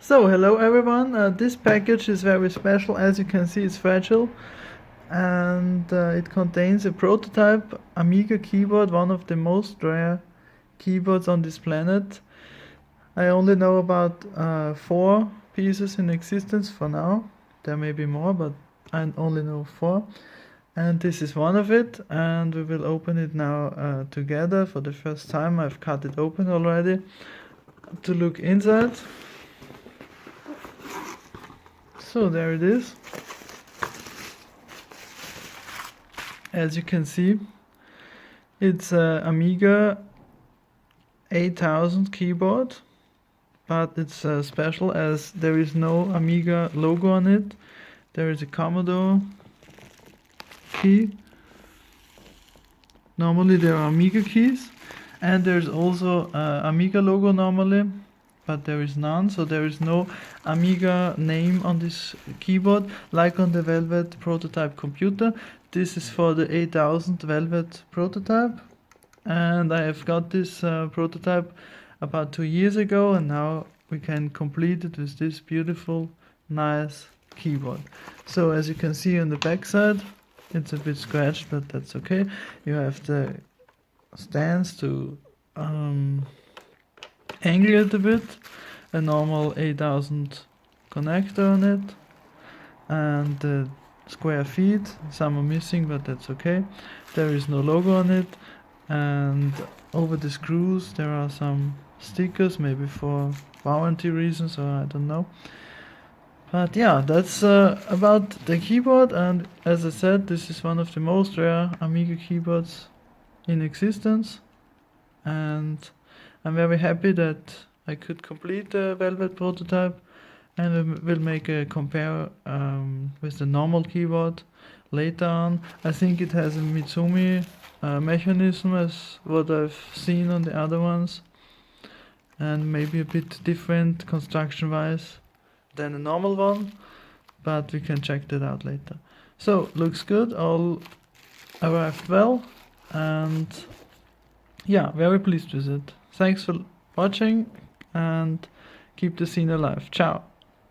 So, hello everyone. This package is very special. As you can see, it's fragile, and it contains a prototype Amiga keyboard, one of the most rare keyboards on this planet. I only know about 4 pieces in existence for now. There may be more, but I only know 4. And this is one of it, and we will open it now together for the first time. I've cut it open already to look inside. So there it is. As you can see, it's a Amiga 8000 keyboard, but it's special as there is no Amiga logo on it. There is a Commodore key. Normally there are Amiga keys, and there's also Amiga logo normally, but there is none, so there is no Amiga name on this keyboard like on the Velvet prototype computer. This is for the 8000 Velvet prototype, and I have got this prototype about 2 years ago, and now we can complete it with this beautiful, nice keyboard. So as you can see on the back side, it's a bit scratched, but that's okay. You have the stands to angle it a bit, a normal 8000 connector on it, and the square feet. Some are missing, but that's okay. There is no logo on it, and over the screws there are some stickers, maybe for warranty reasons, or I don't know. But yeah, that's about the keyboard, and as I said, this is one of the most rare Amiga keyboards in existence, and I'm very happy that I could complete the Velvet prototype, and we'll make a compare with the normal keyboard later on. I think it has a Mitsumi mechanism as what I've seen on the other ones, and maybe a bit different construction wise than a normal one, but we can check that out later. So looks good, all arrived well, and yeah, very pleased with it. Thanks for watching, and keep the scene alive. Ciao.